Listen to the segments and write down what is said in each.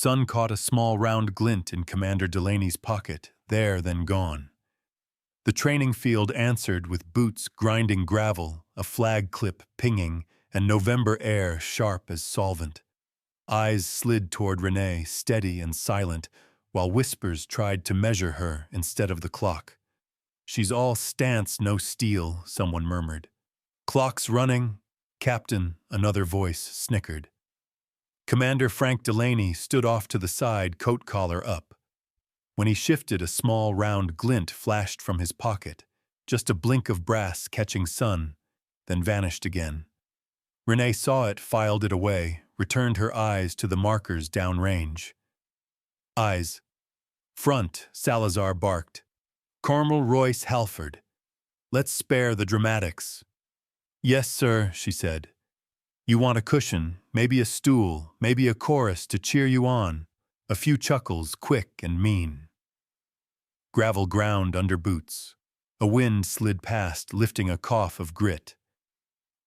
Sun caught a small round glint in Commander Delaney's pocket, there then gone. The training field answered with boots grinding gravel, a flag clip pinging, and November air sharp as solvent. Eyes slid toward Renee, steady and silent, while whispers tried to measure her instead of the clock. "She's all stance, no steel," someone murmured. "Clock's running." "Captain," another voice snickered. Commander Frank Delaney stood off to the side, coat collar up. When he shifted, a small round glint flashed from his pocket, just a blink of brass catching sun, then vanished again. Renee saw it, filed it away, returned her eyes to the markers downrange. "Eyes. Front," Salazar barked. "Corporal Royce Halford. Let's spare the dramatics." "Yes, sir," she said. "You want a cushion, maybe a stool, maybe a chorus to cheer you on. A few chuckles, quick and mean." Gravel ground under boots. A wind slid past, lifting a cough of grit.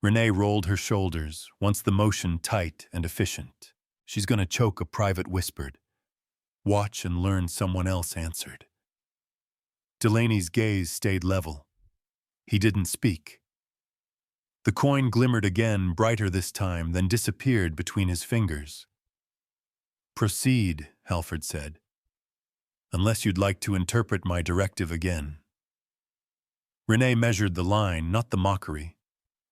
Renee rolled her shoulders, once the motion tight and efficient. "She's gonna choke," a private whispered. "Watch and learn," someone else answered. Delaney's gaze stayed level. He didn't speak. The coin glimmered again, brighter this time, then disappeared between his fingers. "Proceed," Halford said. "Unless you'd like to interpret my directive again." Renee measured the line, not the mockery.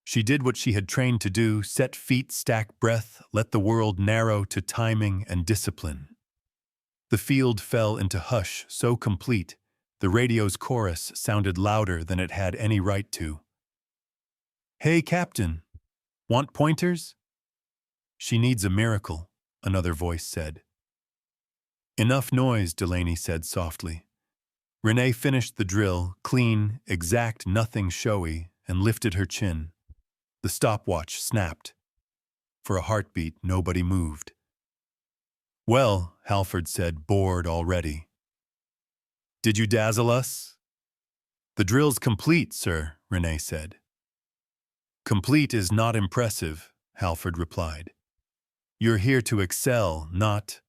She did what she had trained to do, set feet, stack breath, let the world narrow to timing and discipline. The field fell into hush so complete, the radio's chorus sounded louder than it had any right to. "Hey, Captain, want pointers?" "She needs a miracle," another voice said. "Enough noise," Delaney said softly. Renee finished the drill, clean, exact, nothing showy, and lifted her chin. The stopwatch snapped. For a heartbeat, nobody moved. "Well," Halford said, bored already. "Did you dazzle us?" "The drill's complete, sir," Renee said. "Complete is not impressive," Halford replied. "You're here to excel, not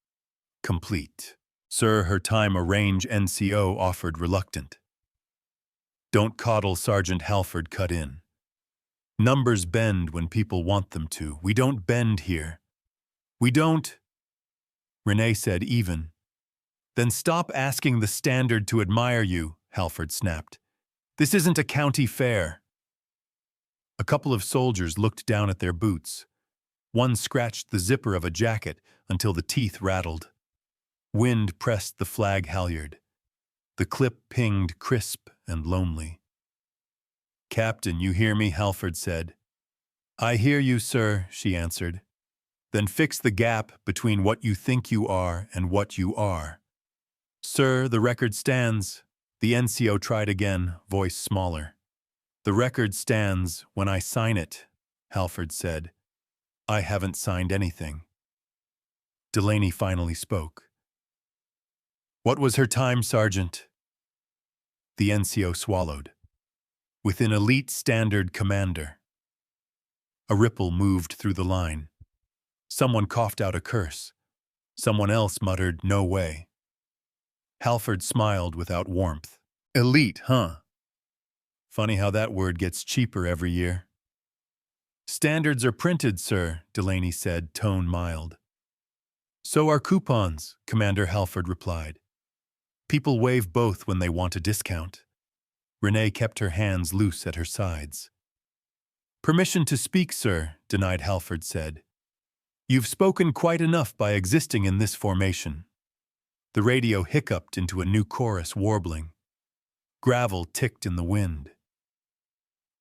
complete." "Sir," her time a range NCO offered, reluctant. "Don't coddle," Sergeant Halford cut in. "Numbers bend when people want them to. We don't bend here. We don't—" Renee said even. "Then stop asking the standard to admire you," Halford snapped. "This isn't a county fair." A couple of soldiers looked down at their boots. One scratched the zipper of a jacket until the teeth rattled. Wind pressed the flag halyard. The clip pinged crisp and lonely. "Captain, you hear me?" Halford said. "I hear you, sir," she answered. "Then fix the gap between what you think you are and what you are." "Sir, the record stands." The NCO tried again, voice smaller. "The record stands when I sign it," Halford said. "I haven't signed anything." Delaney finally spoke. "What was her time, Sergeant?" The NCO swallowed. "Within elite standard, Commander." A ripple moved through the line. Someone coughed out a curse. Someone else muttered, "No way." Halford smiled without warmth. "Elite, huh? Funny how that word gets cheaper every year." "Standards are printed, sir," Delaney said, tone mild. "So are coupons," Commander Halford replied. "People waive both when they want a discount." Renee kept her hands loose at her sides. "Permission to speak, sir," denied Halford said. "You've spoken quite enough by existing in this formation." The radio hiccuped into a new chorus, warbling. Gravel ticked in the wind.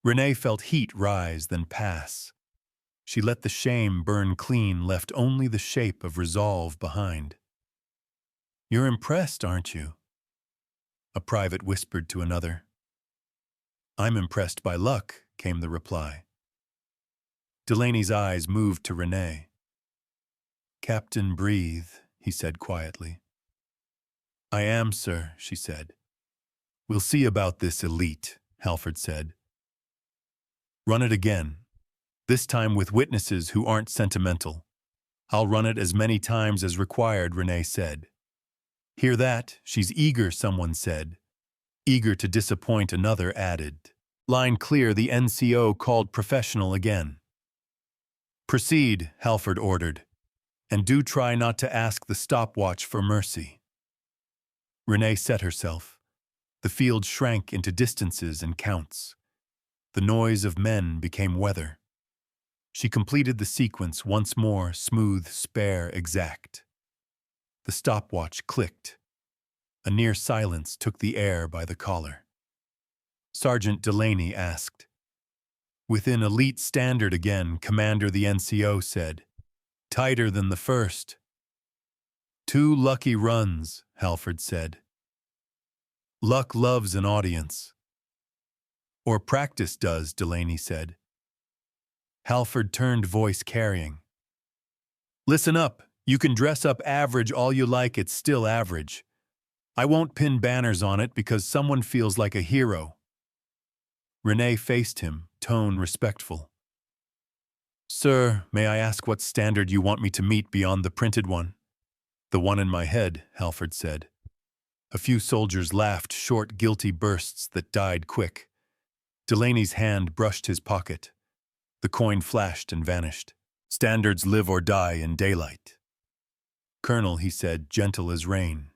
Renee felt heat rise, then pass. She let the shame burn clean, left only the shape of resolve behind. "You're impressed, aren't you?" a private whispered to another. "I'm impressed by luck," came the reply. Delaney's eyes moved to Renee. "Captain, breathe," he said quietly. "I am, sir," she said. "We'll see about this elite," Halford said. "Run it again, this time with witnesses who aren't sentimental." I'll run it as many times as required, Renee said. Hear that? She's eager, someone said. Eager to disappoint, another added. Line clear, the NCO called professional again. Proceed, Halford ordered, and do try not to ask the stopwatch for mercy. Renee set herself. The field shrank into distances and counts. The noise of men became weather. She completed the sequence once more, smooth, spare, exact. The stopwatch clicked. A near silence took the air by the collar. Sergeant Delaney asked. Within elite standard again, Commander, the NCO said. Tighter than the first. 2 lucky runs, Halford said. Luck loves an audience. Or practice does, Delaney said. Halford turned, voice carrying. Listen up. You can dress up average all you like, it's still average. I won't pin banners on it because someone feels like a hero. Renee faced him, tone respectful. Sir, may I ask what standard you want me to meet beyond the printed one? The one in my head, Halford said. A few soldiers laughed, short, guilty bursts that died quick. Delaney's hand brushed his pocket. The coin flashed and vanished. Standards live or die in daylight. Colonel, he said, gentle as rain.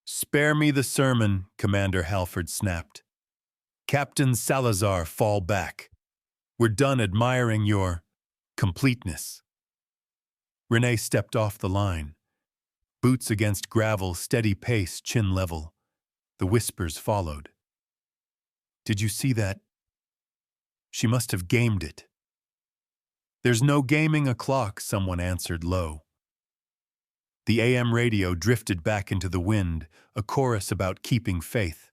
Spare me the sermon, Commander Halford snapped. Captain Salazar, fall back. We're done admiring your completeness. Renee stepped off the line. Boots against gravel, steady pace, chin level. The whispers followed. Did you see that? She must have gamed it. There's no gaming a clock, someone answered low. The AM radio drifted back into the wind, a chorus about keeping faith.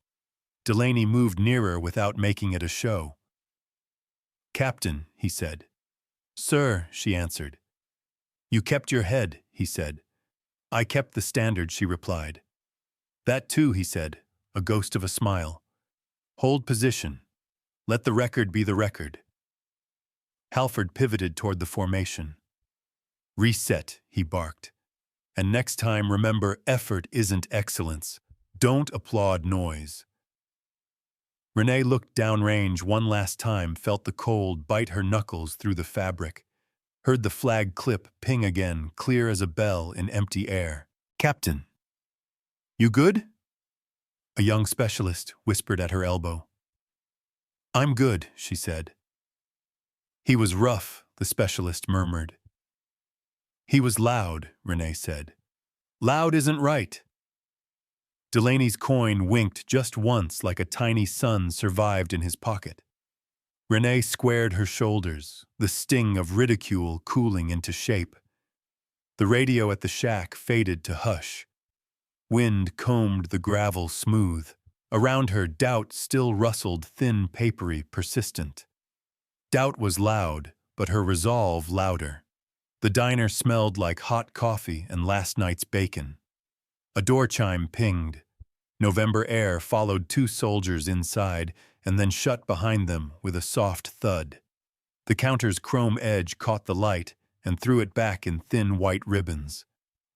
Delaney moved nearer without making it a show. Captain, he said. Sir, she answered. You kept your head, he said. I kept the standard, she replied. That too, he said, a ghost of a smile. Hold position. Let the record be the record. Halford pivoted toward the formation. Reset, he barked. And next time, remember, effort isn't excellence. Don't applaud noise. Renee looked downrange one last time, felt the cold bite her knuckles through the fabric, heard the flag clip ping again, clear as a bell in empty air. Captain. You good? A young specialist whispered at her elbow. I'm good, she said. He was rough, the specialist murmured. He was loud, Renee said. Loud isn't right. Delaney's coin winked just once like a tiny sun survived in his pocket. Renee squared her shoulders, the sting of ridicule cooling into shape. The radio at the shack faded to hush. Wind combed the gravel smooth. Around her, doubt still rustled, thin, papery, persistent. Doubt was loud, but her resolve louder. The diner smelled like hot coffee and last night's bacon. A door chime pinged. November air followed 2 soldiers inside and then shut behind them with a soft thud. The counter's chrome edge caught the light and threw it back in thin white ribbons.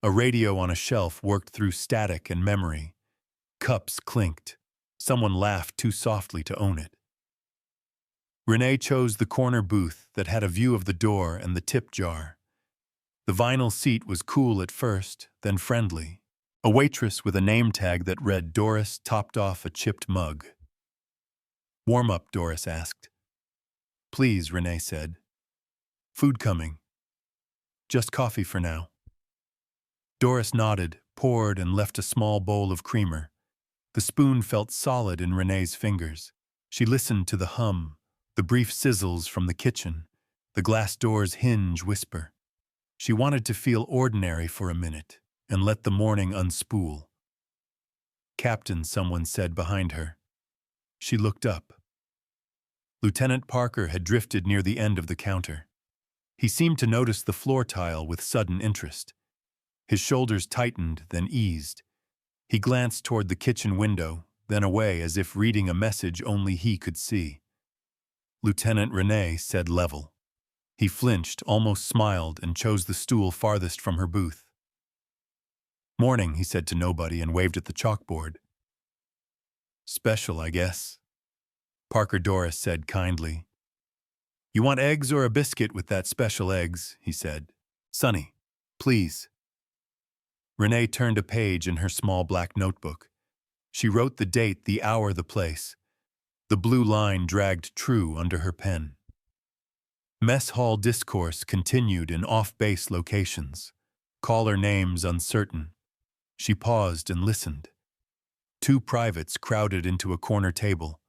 A radio on a shelf worked through static and memory. Cups clinked. Someone laughed too softly to own it. Renee chose the corner booth that had a view of the door and the tip jar. The vinyl seat was cool at first, then friendly. A waitress with a name tag that read Doris topped off a chipped mug. Warm up, Doris asked. Please, Renee said. Food coming. Just coffee for now. Doris nodded, poured, and left a small bowl of creamer. The spoon felt solid in Renee's fingers. She listened to the hum, the brief sizzles from the kitchen, the glass door's hinge whisper. She wanted to feel ordinary for a minute and let the morning unspool. Captain, someone said behind her. She looked up. Lieutenant Parker had drifted near the end of the counter. He seemed to notice the floor tile with sudden interest. His shoulders tightened, then eased. He glanced toward the kitchen window, then away as if reading a message only he could see. Lieutenant Renee said level. He flinched, almost smiled, and chose the stool farthest from her booth. "Morning," he said to nobody and waved at the chalkboard. "Special, I guess," Parker Doris said kindly. "You want eggs or a biscuit with that special eggs?" he said. "Sonny, please." Renee turned a page in her small black notebook. She wrote the date, the hour, the place. The blue line dragged true under her pen. Mess hall discourse continued in off-base locations. Caller names uncertain. She paused and listened. Two privates crowded into a corner table.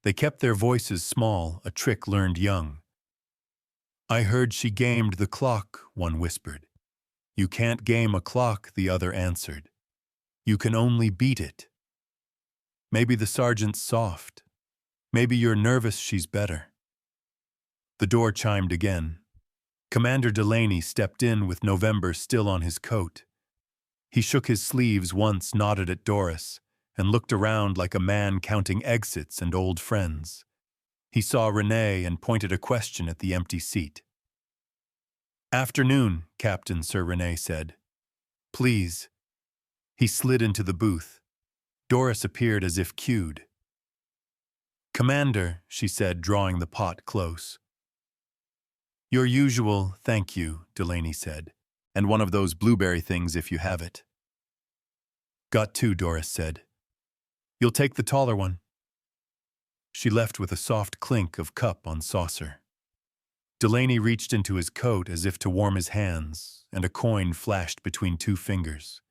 They kept their voices small, a trick learned young. "I heard she gamed the clock," one whispered. "You can't game a clock," the other answered. "You can only beat it. Maybe the sergeant's soft. Maybe you're nervous she's better." The door chimed again. Commander Delaney stepped in with November still on his coat. He shook his sleeves once, nodded at Doris, and looked around like a man counting exits and old friends. He saw Renee and pointed a question at the empty seat. "Afternoon, Captain," Sir Renee said. "Please." He slid into the booth. Doris appeared as if cued. "Commander," she said, drawing the pot close. "Your usual, thank you," Delaney said, "and one of those blueberry things if you have it." "Got two," Doris said. "You'll take the taller one." She left with a soft clink of cup on saucer. Delaney reached into his coat as if to warm his hands, and a coin flashed between two fingers.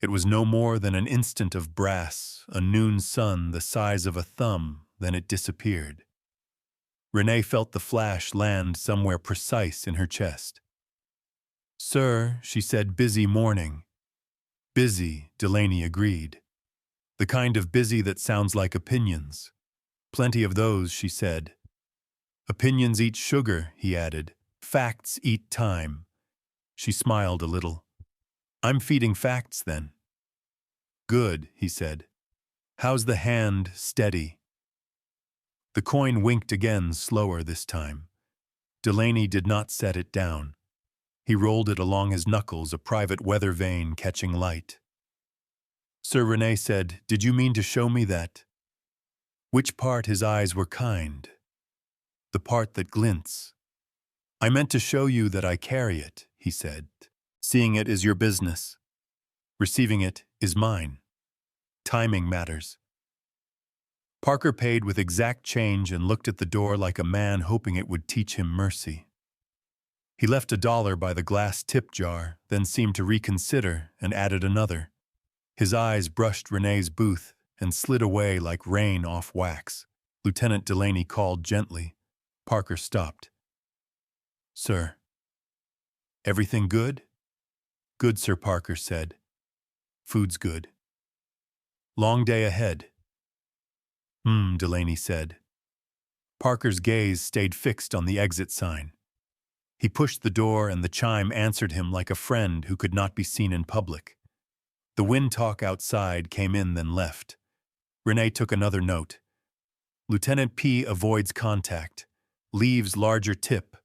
It was no more than an instant of brass, a noon sun the size of a thumb, then it disappeared. Renee felt the flash land somewhere precise in her chest. "Sir," she said, "busy morning." "Busy," Delaney agreed. "The kind of busy that sounds like opinions." "Plenty of those," she said. "Opinions eat sugar," he added. "Facts eat time." She smiled a little. "I'm feeding facts, then." "Good," he said. "How's the hand steady?" The coin winked again, slower this time. Delaney did not set it down. He rolled it along his knuckles, a private weather vane catching light. Sir Renee said, "Did you mean to show me that?" Which part? His eyes were kind. "The part that glints." "I meant to show you that I carry it," he said. "Seeing it is your business. Receiving it is mine. Timing matters." Parker paid with exact change and looked at the door like a man hoping it would teach him mercy. He left $1 by the glass tip jar, then seemed to reconsider and added another. His eyes brushed Renee's booth and slid away like rain off wax. Lieutenant Delaney called gently. Parker stopped. "Sir." "Everything good?" "Good, Sir," Parker said. "Food's good." "Long day ahead." Delaney said. Parker's gaze stayed fixed on the exit sign. He pushed the door and the chime answered him like a friend who could not be seen in public. The wind talk outside came in then left. Renee took another note. "Lieutenant P avoids contact. Leaves larger tip.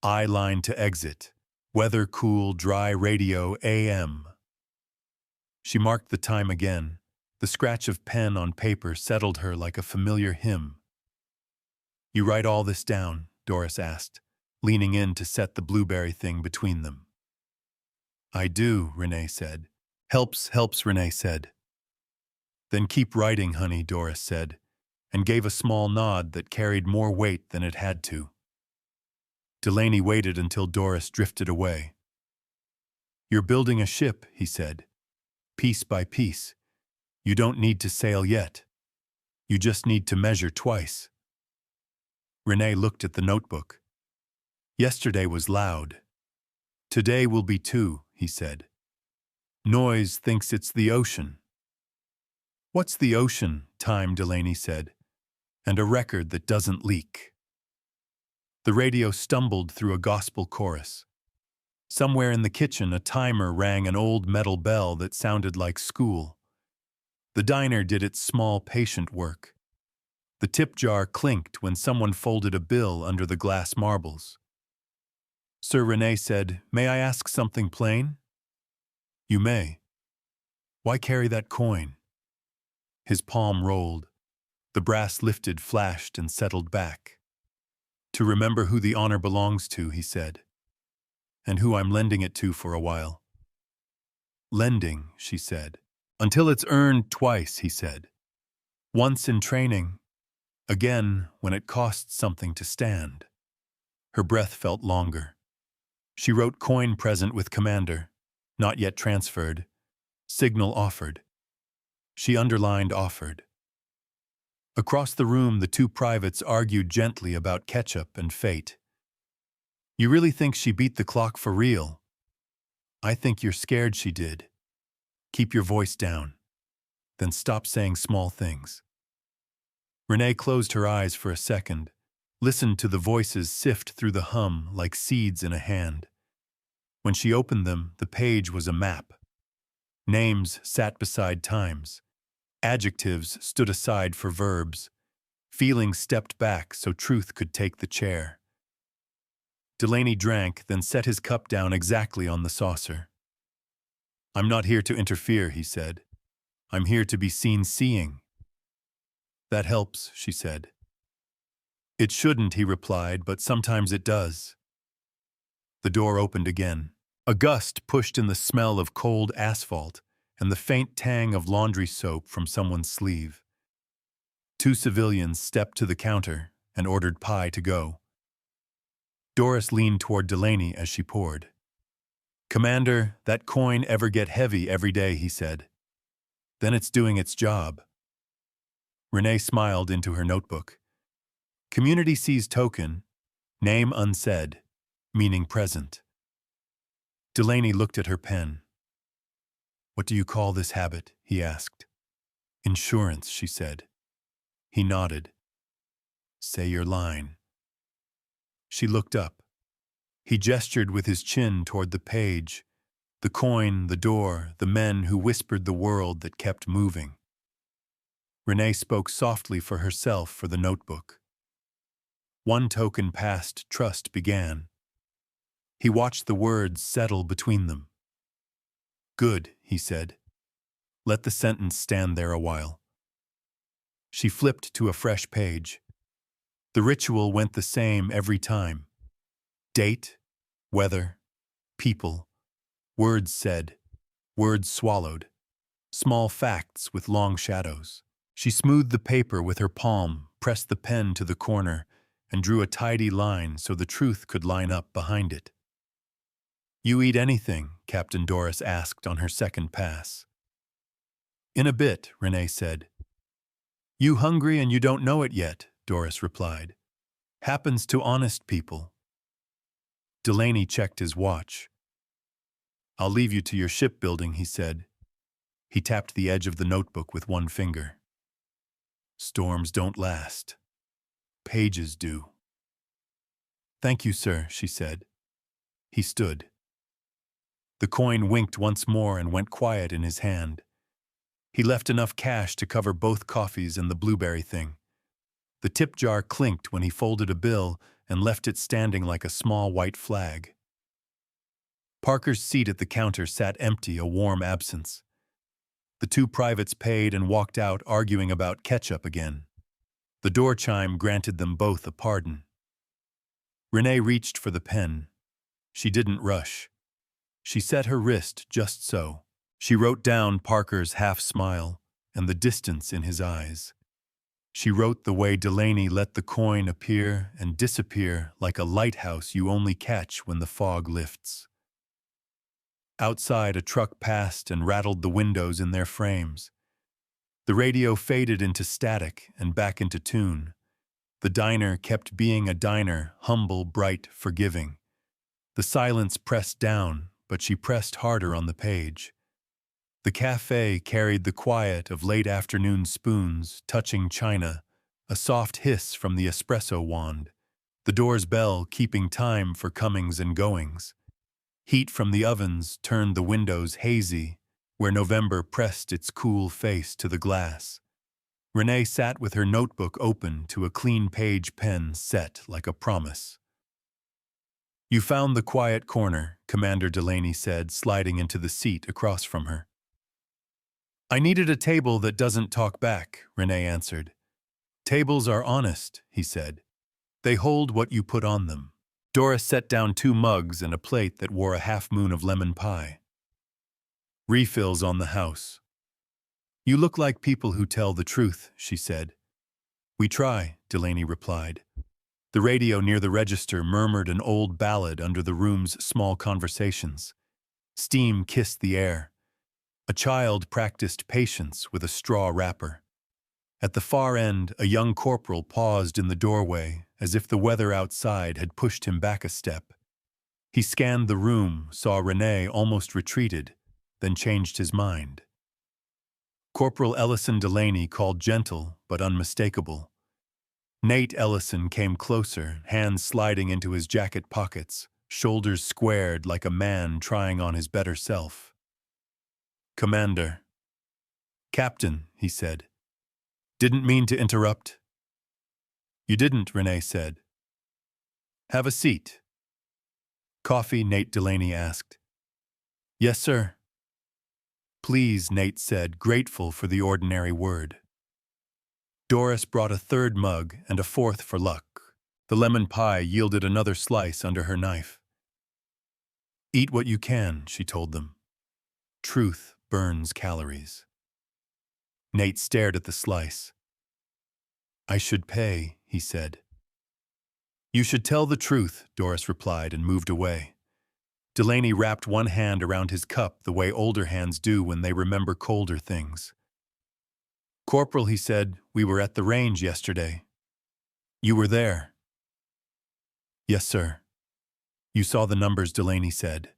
Eye line to exit. Weather cool, dry radio AM." She marked the time again. The scratch of pen on paper settled her like a familiar hymn. "You write all this down?" Doris asked, leaning in to set the blueberry thing between them. "I do," Renee said. Helps, Renee said. "Then keep writing, honey," Doris said, and gave a small nod that carried more weight than it had to. Delaney waited until Doris drifted away. "You're building a ship," he said, "piece by piece. You don't need to sail yet. You just need to measure twice." Renee looked at the notebook. "Yesterday was loud. Today will be too," he said. "Noise thinks it's the ocean." "What's the ocean?" Time, Delaney said. "And a record that doesn't leak." The radio stumbled through a gospel chorus. Somewhere in the kitchen, a timer rang an old metal bell that sounded like school. The diner did its small, patient work. The tip jar clinked when someone folded a bill under the glass marbles. Sir René said, "May I ask something plain?" "You may." "Why carry that coin?" His palm rolled. The brass lifted, flashed, and settled back. "To remember who the honor belongs to," he said, "and who I'm lending it to for a while." "Lending," she said. "Until it's earned twice," he said. "Once in training, again when it costs something to stand." Her breath felt longer. She wrote coin present with commander, not yet transferred, signal offered. She underlined offered. Across the room, the two privates argued gently about ketchup and fate. "You really think she beat the clock for real?" "I think you're scared she did." "Keep your voice down. Then stop saying small things." Renee closed her eyes for a second, listened to the voices sift through the hum like seeds in a hand. When she opened them, the page was a map. Names sat beside times. Adjectives stood aside for verbs. Feelings stepped back so truth could take the chair. Delaney drank, then set his cup down exactly on the saucer. "I'm not here to interfere," he said. "I'm here to be seen seeing." "That helps," she said. "It shouldn't," he replied, "but sometimes it does." The door opened again. A gust pushed in the smell of cold asphalt and the faint tang of laundry soap from someone's sleeve. Two civilians stepped to the counter and ordered pie to go. Doris leaned toward Delaney as she poured. "Commander, that coin ever get heavy every day," he said. "Then it's doing its job." Renee smiled into her notebook. "Community sees token, name unsaid, meaning present." Delaney looked at her pen. "What do you call this habit?" he asked. "Insurance," she said. He nodded. "Say your line." She looked up. He gestured with his chin toward the page, the coin, the door, the men who whispered the world that kept moving. Renee spoke softly for herself for the notebook. One token passed, trust began. He watched the words settle between them. "Good," he said. "Let the sentence stand there a while." She flipped to a fresh page. The ritual went the same every time. Date, weather, people, words said, words swallowed, small facts with long shadows. She smoothed the paper with her palm, pressed the pen to the corner, and drew a tidy line so the truth could line up behind it. "You eat anything?" Captain Doris asked on her second pass. "In a bit," Renee said. "You hungry and you don't know it yet," Doris replied. "Happens to honest people." Delaney checked his watch. "I'll leave you to your shipbuilding," he said. He tapped the edge of the notebook with one finger. "Storms don't last. Pages do." "Thank you, sir," she said. He stood. The coin winked once more and went quiet in his hand. He left enough cash to cover both coffees and the blueberry thing. The tip jar clinked when he folded a bill and left it standing like a small white flag. Parker's seat at the counter sat empty, a warm absence. The two privates paid and walked out, arguing about ketchup again. The door chime granted them both a pardon. Renee reached for the pen. She didn't rush. She set her wrist just so. She wrote down Parker's half-smile and the distance in his eyes. She wrote the way Delaney let the coin appear and disappear like a lighthouse you only catch when the fog lifts. Outside, a truck passed and rattled the windows in their frames. The radio faded into static and back into tune. The diner kept being a diner, humble, bright, forgiving. The silence pressed down, but she pressed harder on the page. The cafe carried the quiet of late afternoon spoons touching china, a soft hiss from the espresso wand, the door's bell keeping time for comings and goings. Heat from the ovens turned the windows hazy, where November pressed its cool face to the glass. Renee sat with her notebook open to a clean page pen set like a promise. You found the quiet corner, Commander Delaney said, sliding into the seat across from her. I needed a table that doesn't talk back, Renee answered. Tables are honest, he said. They hold what you put on them. Doris set down 2 mugs and a plate that wore a half-moon of lemon pie. Refills on the house. You look like people who tell the truth, she said. We try, Delaney replied. The radio near the register murmured an old ballad under the room's small conversations. Steam kissed the air. A child practiced patience with a straw wrapper. At the far end, a young corporal paused in the doorway, as if the weather outside had pushed him back a step. He scanned the room, saw Renee almost retreated, then changed his mind. Corporal Ellison Delaney called gentle but unmistakable. Nate Ellison came closer, hands sliding into his jacket pockets, shoulders squared like a man trying on his better self. Commander. Captain, he said. Didn't mean to interrupt. You didn't, Renee said. Have a seat. Coffee, Nate Delaney asked. Yes, sir. Please, Nate said, grateful for the ordinary word. Doris brought a 3rd mug and a 4th for luck. The lemon pie yielded another slice under her knife. Eat what you can, she told them. Truth burns calories. Nate stared at the slice. I should pay, he said. You should tell the truth, Doris replied and moved away. Delaney wrapped one hand around his cup the way older hands do when they remember colder things. Corporal, he said, we were at the range yesterday. You were there. Yes, sir. You saw the numbers, Delaney said.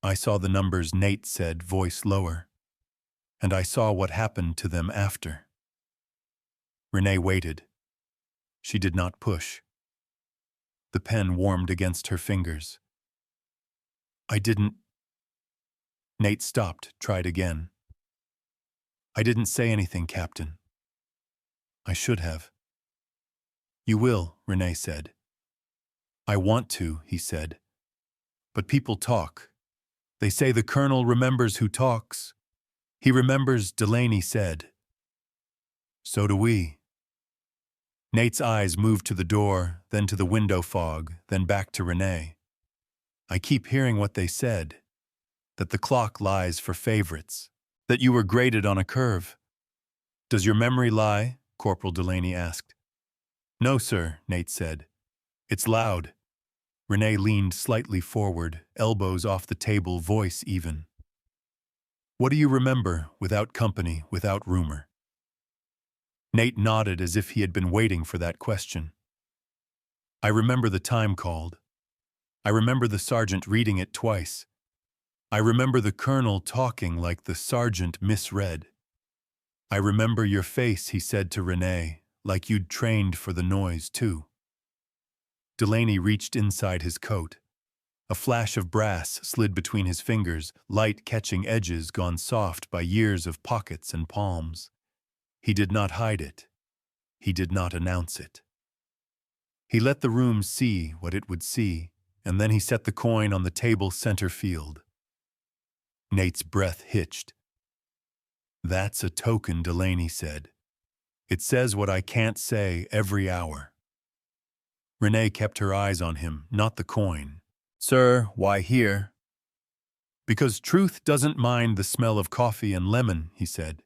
I saw the numbers, Nate said, voice lower. And I saw what happened to them after. Renee waited. She did not push. The pen warmed against her fingers. I didn't... Nate stopped, tried again. I didn't say anything, Captain. I should have. You will, Renee said. I want to, he said. But people talk. They say the colonel remembers who talks. He remembers, Delaney said. So do we. Nate's eyes moved to the door, then to the window fog, then back to Renee. I keep hearing what they said. That the clock lies for favorites. That you were graded on a curve. Does your memory lie? Corporal Delaney asked. No, sir, Nate said. It's loud. Renee leaned slightly forward, elbows off the table, voice even. What do you remember, without company, without rumor? Nate nodded as if he had been waiting for that question. I remember the time called. I remember the sergeant reading it twice. I remember the colonel talking like the sergeant misread. I remember your face, he said to Renee, like you'd trained for the noise, too. Delaney reached inside his coat. A flash of brass slid between his fingers, light catching edges gone soft by years of pockets and palms. He did not hide it. He did not announce it. He let the room see what it would see, and then he set the coin on the table center field. Nate's breath hitched. That's a token, Delaney said. It says what I can't say every hour. Renee kept her eyes on him, not the coin. Sir, why here? Because truth doesn't mind the smell of coffee and lemon, he said.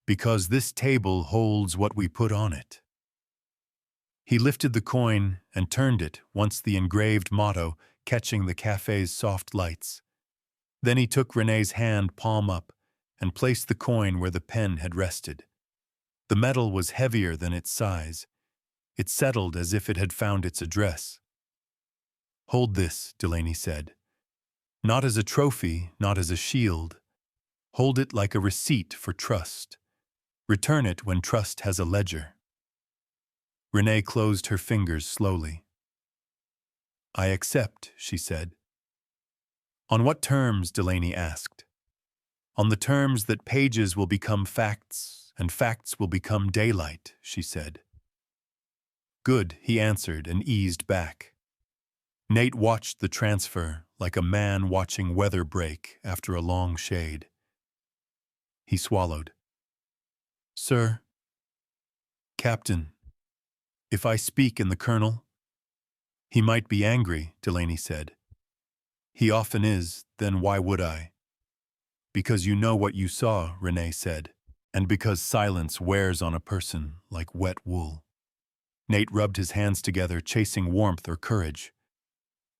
Because this table holds what we put on it. He lifted the coin and turned it, once the engraved motto catching the cafe's soft lights. Then he took Renee's hand palm up and placed the coin where the pen had rested. The metal was heavier than its size. It settled as if it had found its address. Hold this, Delaney said. Not as a trophy, not as a shield. Hold it like a receipt for trust. Return it when trust has a ledger. Renee closed her fingers slowly. I accept, she said. On what terms, Delaney asked. On the terms that pages will become facts, and facts will become daylight, she said. Good, he answered and eased back. Nate watched the transfer like a man watching weather break after a long shade. He swallowed. Sir, Captain, if I speak in the Colonel, he might be angry, Delaney said. He often is, then why would I? Because you know what you saw, Renee said, and because silence wears on a person like wet wool. Nate rubbed his hands together, chasing warmth or courage.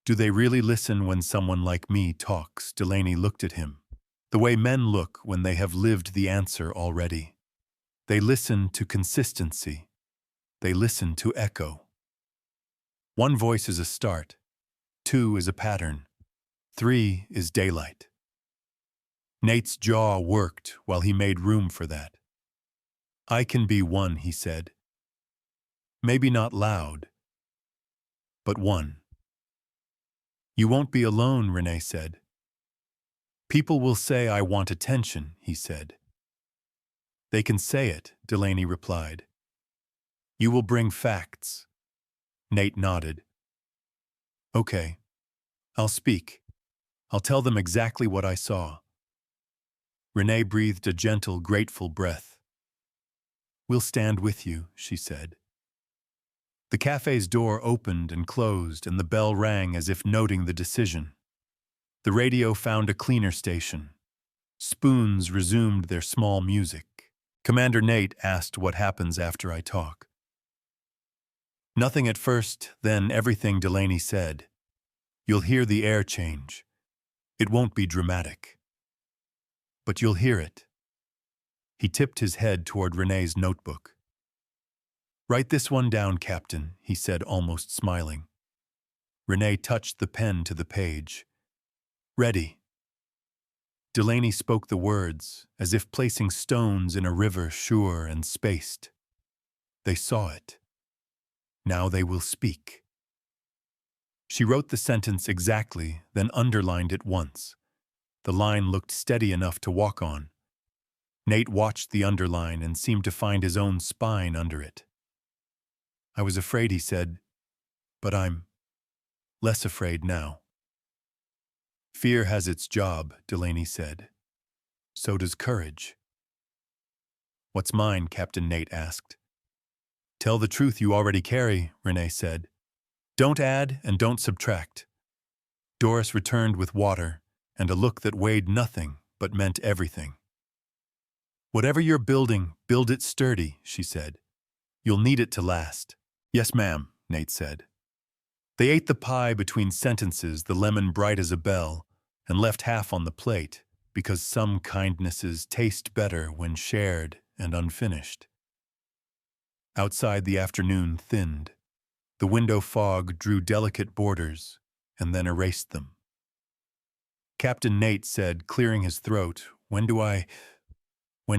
Do they really listen when someone like me talks? Delaney looked at him. The way men look when they have lived the answer already. They listen to consistency. They listen to echo. One voice is a start. 2 is a pattern. 3 is daylight. Nate's jaw worked while he made room for that. I can be one, he said. Maybe not loud, but one. You won't be alone, Renee said. People will say I want attention, he said. They can say it, Delaney replied. You will bring facts. Nate nodded. Okay, I'll speak. I'll tell them exactly what I saw. Renee breathed a gentle, grateful breath. We'll stand with you, she said. The cafe's door opened and closed, and the bell rang as if noting the decision. The radio found a cleaner station. Spoons resumed their small music. Commander Nate asked what happens after I talk. Nothing at first, then everything, Delaney said. You'll hear the air change. It won't be dramatic. But you'll hear it. He tipped his head toward Renee's notebook. Write this one down, Captain, he said, almost smiling. Renee touched the pen to the page. Ready. Delaney spoke the words, as if placing stones in a river sure and spaced. They saw it. Now they will speak. She wrote the sentence exactly, then underlined it once. The line looked steady enough to walk on. Nate watched the underline and seemed to find his own spine under it. I was afraid, he said, but I'm less afraid now. Fear has its job, Delaney said. So does courage. What's mine? Captain Nate asked. Tell the truth you already carry, Renee said. Don't add and don't subtract. Doris returned with water and a look that weighed nothing but meant everything. Whatever you're building, build it sturdy, she said. You'll need it to last. Yes, ma'am, Nate said. They ate the pie between sentences, the lemon bright as a bell, and left half on the plate, because some kindnesses taste better when shared and unfinished. Outside, the afternoon thinned. The window fog drew delicate borders and then erased them. Captain Nate said, clearing his throat, When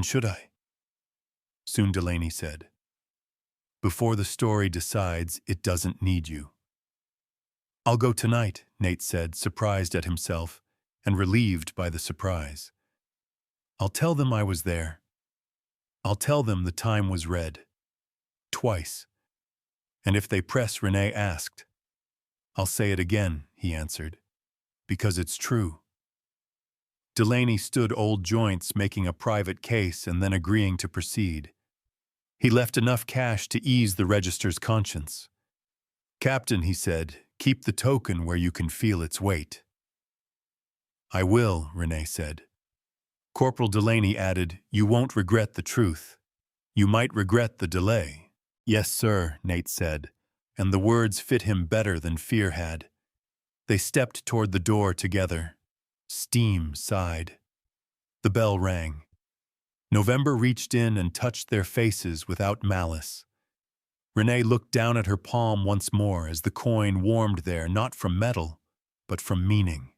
should I? Soon, Delaney said. Before the story decides, it doesn't need you. I'll go tonight, Nate said, surprised at himself and relieved by the surprise. I'll tell them I was there. I'll tell them the time was read. Twice. And if they press, Renee asked. I'll say it again, he answered, because it's true. Delaney stood old joints making a private case and then agreeing to proceed. He left enough cash to ease the register's conscience. Captain, he said, keep the token where you can feel its weight. I will, Renee said. Corporal Delaney added, You won't regret the truth. You might regret the delay. Yes, sir, Nate said, and the words fit him better than fear had. They stepped toward the door together. Steam sighed. The bell rang. November reached in and touched their faces without malice. Renee looked down at her palm once more as the coin warmed there not from metal, but from meaning.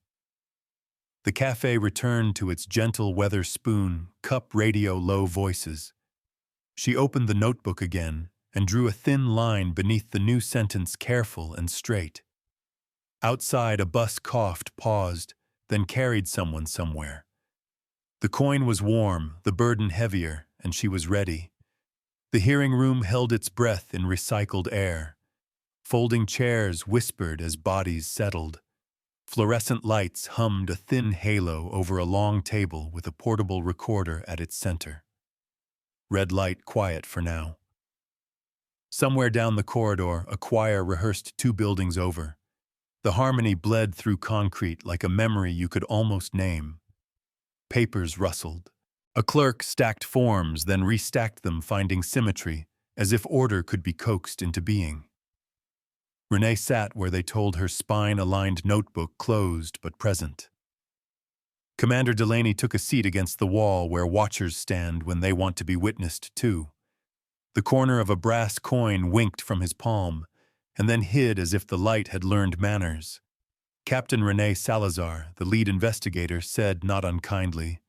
The cafe returned to its gentle weather spoon, cup radio low voices. She opened the notebook again and drew a thin line beneath the new sentence, careful and straight. Outside, a bus coughed, paused, then carried someone somewhere. The coin was warm, the burden heavier, and she was ready. The hearing room held its breath in recycled air. Folding chairs whispered as bodies settled. Fluorescent lights hummed a thin halo over a long table with a portable recorder at its center. Red light quiet for now. Somewhere down the corridor, a choir rehearsed 2 buildings over. The harmony bled through concrete like a memory you could almost name. Papers rustled. A clerk stacked forms, then restacked them, finding symmetry, as if order could be coaxed into being. Renee sat where they told her spine-aligned notebook closed but present. Commander Delaney took a seat against the wall where watchers stand when they want to be witnessed too. The corner of a brass coin winked from his palm, and then hid as if the light had learned manners. Captain Renee Salazar, the lead investigator, said not unkindly,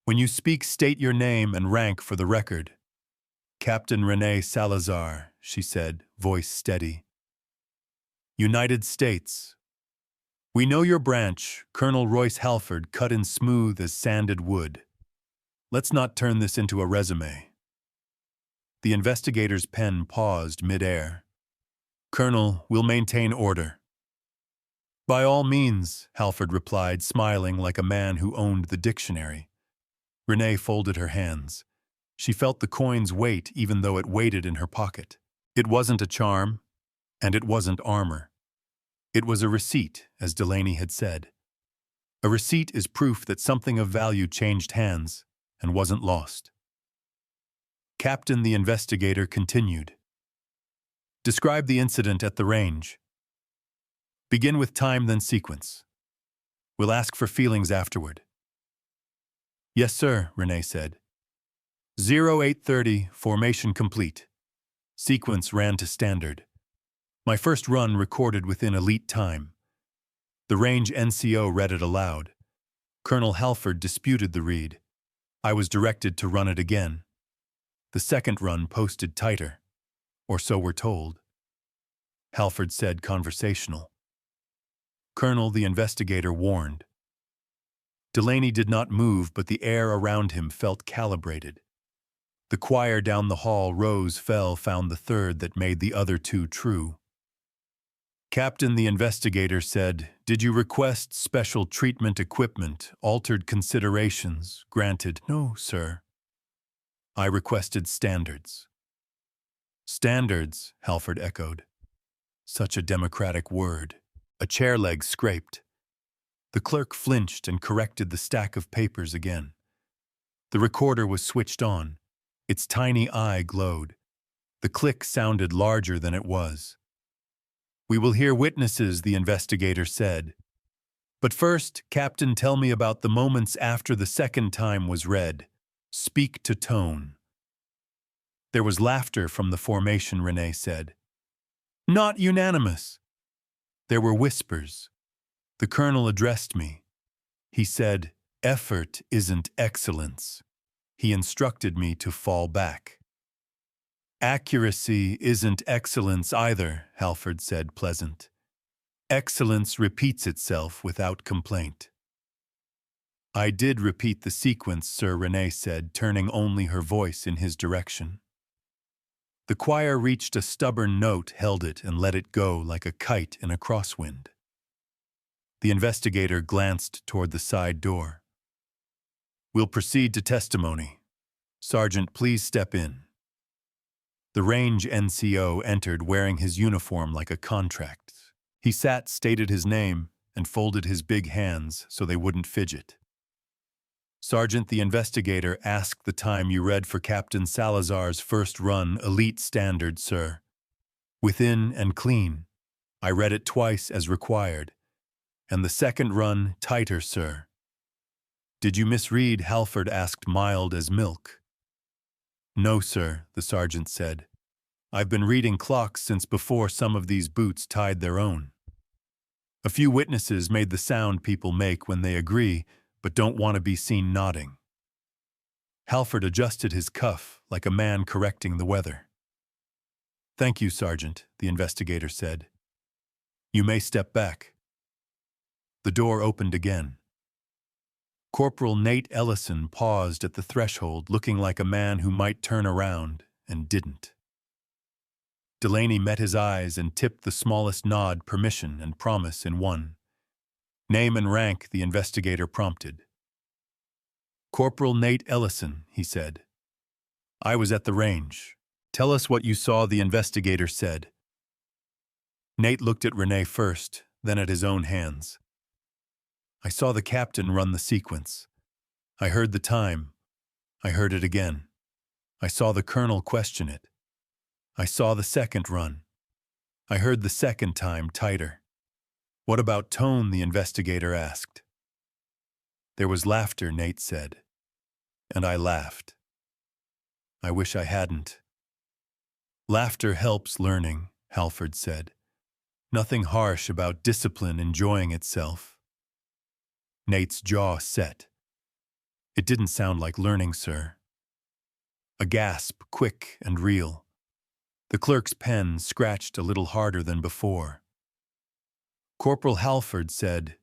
"When you speak, state your name and rank for the record." "Captain Renee Salazar," she said, voice steady. "United States. We know your branch, Colonel Royce Halford, cut in smooth as sanded wood. Let's not turn this into a resume." The investigator's pen paused mid-air. "Colonel, we'll maintain order." "By all means," Halford replied, smiling like a man who owned the dictionary. Renee folded her hands. She felt the coin's weight even though it waited in her pocket. It wasn't a charm, and it wasn't armor. It was a receipt, as Delaney had said. A receipt is proof that something of value changed hands and wasn't lost. Captain the investigator continued. "Describe the incident at the range. Begin with time, then sequence. We'll ask for feelings afterward." "Yes, sir," Renee said. 0830, formation complete. Sequence ran to standard. My first run recorded within elite time. The range NCO read it aloud. Colonel Halford disputed the read. I was directed to run it again. The second run posted tighter, or so we're told. Halford said conversational. Colonel, the investigator, warned. Delaney did not move, but the air around him felt calibrated. The choir down the hall rose, fell, found the third that made the other 2 true. Captain, the investigator said, "Did you request special treatment equipment, altered considerations, granted?" "No, sir." "I requested standards." "Standards," Halford echoed. Such a democratic word. A chair leg scraped. The clerk flinched and corrected the stack of papers again. The recorder was switched on. Its tiny eye glowed. The click sounded larger than it was. "We will hear witnesses," the investigator said. "But first, Captain, tell me about the moments after the second time was read. Speak to tone." There was laughter from the formation, Renee said. "Not unanimous." There were whispers. The colonel addressed me. He said, "Effort isn't excellence." He instructed me to fall back. "Accuracy isn't excellence either," Halford said, pleasant. "Excellence repeats itself without complaint." "I did repeat the sequence, sir," Renee said, turning only her voice in his direction. The choir reached a stubborn note, held it, and let it go like a kite in a crosswind. The investigator glanced toward the side door. "We'll proceed to testimony. Sergeant, please step in." The range NCO entered wearing his uniform like a contract. He sat, stated his name, and folded his big hands so they wouldn't fidget. "Sergeant, the investigator asked the time you read for Captain Salazar's first run, elite standard, sir. Within and clean. I read it twice as required. And the second run, tighter, sir." "Did you misread?" Halford asked, mild as milk. "No, sir," the sergeant said. "I've been reading clocks since before some of these boots tied their own. A few witnesses made the sound people make when they agree, but don't want to be seen nodding." Halford adjusted his cuff like a man correcting the weather. "Thank you, Sergeant," the investigator said. "You may step back." The door opened again. Corporal Nate Ellison paused at the threshold, looking like a man who might turn around and didn't. Delaney met his eyes and tipped the smallest nod, permission, and promise in one. Name and rank, the investigator prompted. Corporal Nate Ellison, he said. I was at the range. Tell us what you saw, the investigator said. Nate looked at Renee first, then at his own hands. I saw the captain run the sequence. I heard the time. I heard it again. I saw the colonel question it. I saw the second run. I heard the second time tighter. What about tone, the investigator asked. There was laughter, Nate said. And I laughed. I wish I hadn't. Laughter helps learning, Halford said. Nothing harsh about discipline enjoying itself. Nate's jaw set. It didn't sound like learning, sir. A gasp, quick and real. The clerk's pen scratched a little harder than before. Corporal Halford said,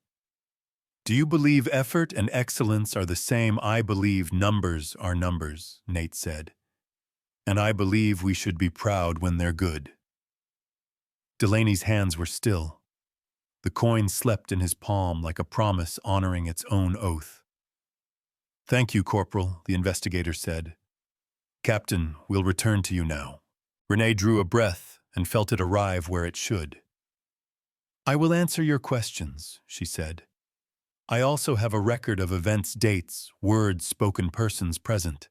Do you believe effort and excellence are the same? I believe numbers are numbers, Nate said. And I believe we should be proud when they're good. Delaney's hands were still. The coin slept in his palm like a promise honoring its own oath. Thank you, Corporal, the investigator said. Captain, we'll return to you now. Renee drew a breath and felt it arrive where it should. I will answer your questions, she said. I also have a record of events, dates, words, spoken, persons present.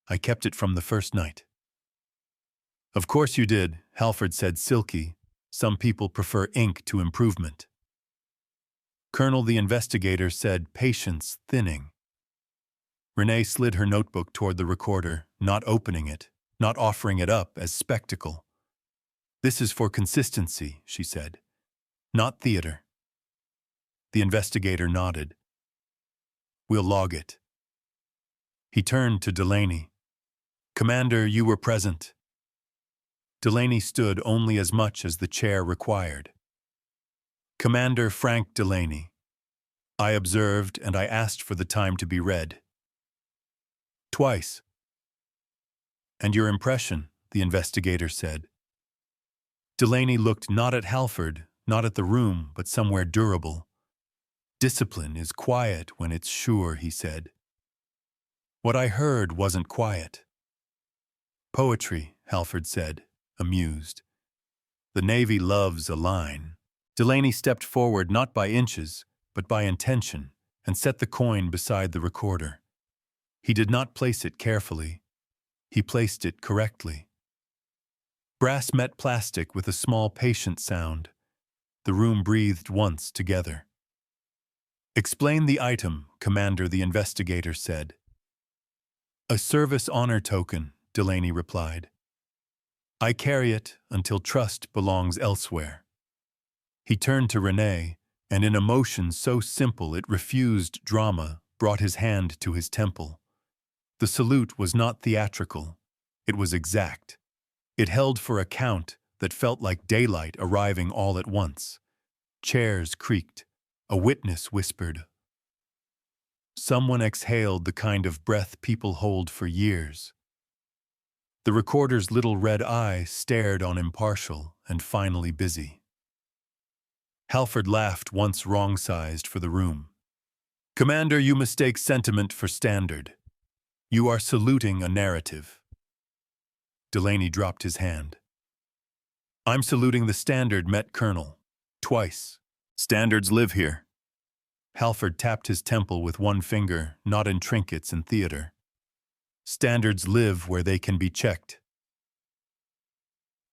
I kept it from the first night. Of course you did, Halford said, silky. Some people prefer ink to improvement. Colonel, the investigator said, patience thinning. Renee slid her notebook toward the recorder, not opening it, not offering it up as spectacle. This is for consistency, she said, not theater. The investigator nodded. We'll log it. He turned to Delaney. Commander, you were present. Delaney stood only as much as the chair required. Commander Frank Delaney. I observed and I asked for the time to be read. Twice. And your impression, the investigator said. Delaney looked not at Halford, not at the room, but somewhere durable. Discipline is quiet when it's sure, he said. What I heard wasn't quiet. Poetry, Halford said, amused. The Navy loves a line. Delaney stepped forward not by inches, but by intention, and set the coin beside the recorder. He did not place it carefully. He placed it correctly. Brass met plastic with a small patient sound. The room breathed once together. Explain the item, Commander, the investigator said. A service honor token, Delaney replied. I carry it until trust belongs elsewhere. He turned to Renee, and in a motion so simple it refused drama, brought his hand to his temple. The salute was not theatrical. It was exact. It held for a count that felt like daylight arriving all at once. Chairs creaked. A witness whispered. Someone exhaled the kind of breath people hold for years. The recorder's little red eye stared on impartial and finally busy. Halford laughed once wrong-sized for the room. Commander, you mistake sentiment for standard. You are saluting a narrative. Delaney dropped his hand. I'm saluting the standard, met Colonel. Twice. Standards live here. Halford tapped his temple with one finger, not in trinkets and theater. Standards live where they can be checked.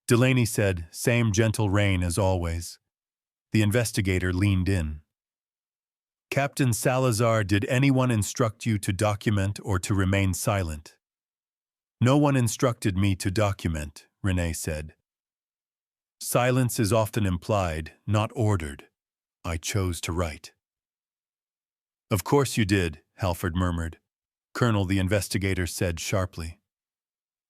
Delaney said, same gentle rain as always. The investigator leaned in. Captain Salazar, did anyone instruct you to document or to remain silent? No one instructed me to document, Renee said. Silence is often implied, not ordered. I chose to write. Of course you did, Halford murmured. Colonel, the investigator said sharply.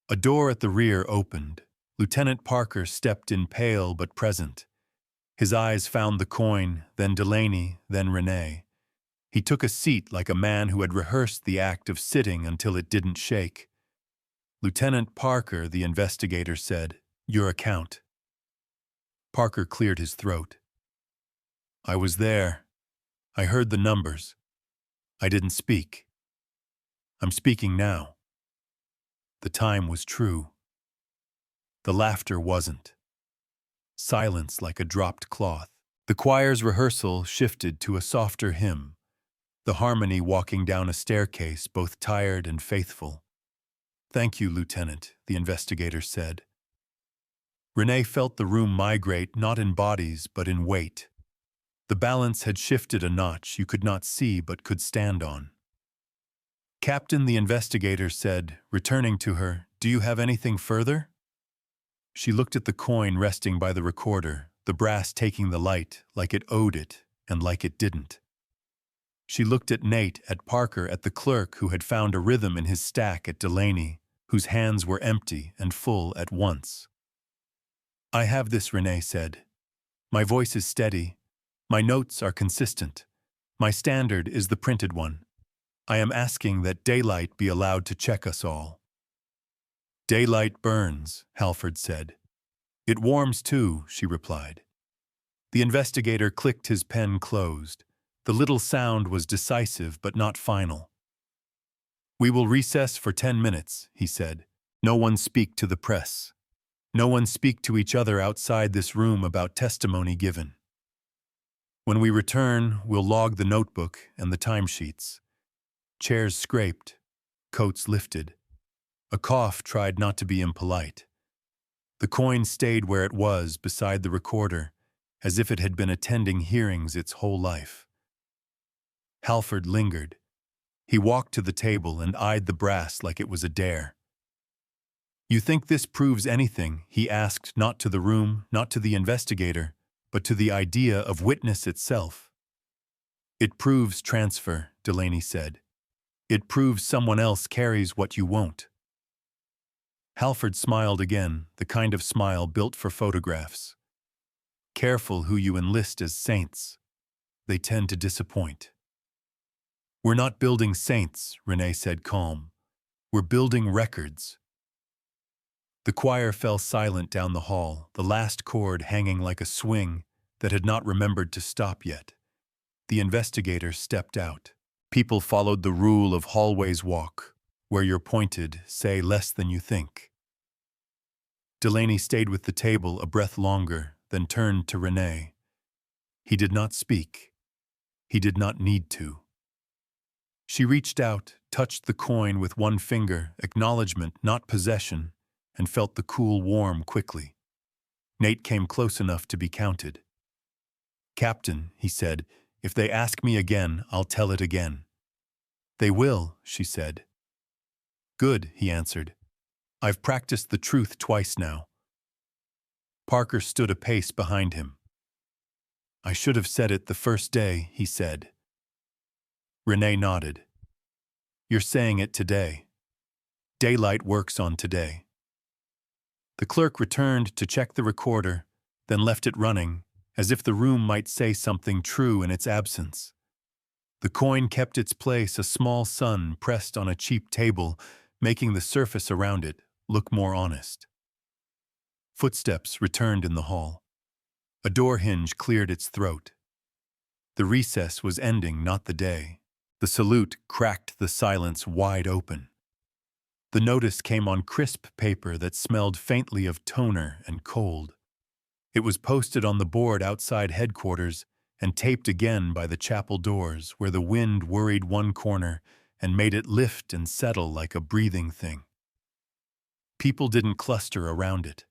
A door at the rear opened. Lieutenant Parker stepped in, pale but present. His eyes found the coin, then Delaney, then Renee. He took a seat like a man who had rehearsed the act of sitting until it didn't shake. Lieutenant Parker, the investigator said, Your account. Parker cleared his throat. I was there. I heard the numbers. I didn't speak. I'm speaking now. The time was true. The laughter wasn't. Silence like a dropped cloth. The choir's rehearsal shifted to a softer hymn, the harmony walking down a staircase, both tired and faithful. Thank you, Lieutenant, the investigator said. Renee felt the room migrate not in bodies but in weight. The balance had shifted a notch you could not see but could stand on. Captain, the investigator said, returning to her, do you have anything further? She looked at the coin resting by the recorder, the brass taking the light like it owed it and like it didn't. She looked at Nate, at Parker, at the clerk who had found a rhythm in his stack, at Delaney, whose hands were empty and full at once. I have this, Renee said. My voice is steady. My notes are consistent. My standard is the printed one. I am asking that daylight be allowed to check us all. Daylight burns, Halford said. It warms too, she replied. The investigator clicked his pen closed. The little sound was decisive but not final. We will recess for 10 minutes, he said. No one speak to the press. No one speak to each other outside this room about testimony given. When we return, we'll log the notebook and the timesheets. Chairs scraped, coats lifted. A cough tried not to be impolite. The coin stayed where it was beside the recorder, as if it had been attending hearings its whole life. Halford lingered. He walked to the table and eyed the brass like it was a dare. You think this proves anything? He asked, not to the room, not to the investigator, but to the idea of witness itself. It proves transfer, Delaney said. It proves someone else carries what you won't. Halford smiled again, the kind of smile built for photographs. Careful who you enlist as saints. They tend to disappoint. We're not building saints, Renee said calm. We're building records. The choir fell silent down the hall, the last chord hanging like a swing that had not remembered to stop yet. The investigator stepped out. People followed the rule of hallways walk. Where you're pointed, say less than you think. Delaney stayed with the table a breath longer, then turned to Renee. He did not speak. He did not need to. She reached out, touched the coin with one finger, acknowledgement, not possession, and felt the cool warm quickly. Nate came close enough to be counted. Captain, he said, if they ask me again, I'll tell it again. They will, she said. Good, he answered. I've practiced the truth twice now. Parker stood a pace behind him. I should have said it the first day, he said. Renee nodded. You're saying it today. Daylight works on today. The clerk returned to check the recorder, then left it running, as if the room might say something true in its absence. The coin kept its place, a small sun pressed on a cheap table, making the surface around it look more honest. Footsteps returned in the hall. A door hinge cleared its throat. The recess was ending, not the day. The salute cracked the silence wide open. The notice came on crisp paper that smelled faintly of toner and cold. It was posted on the board outside headquarters and taped again by the chapel doors where the wind worried one corner and made it lift and settle like a breathing thing. People didn't cluster around it.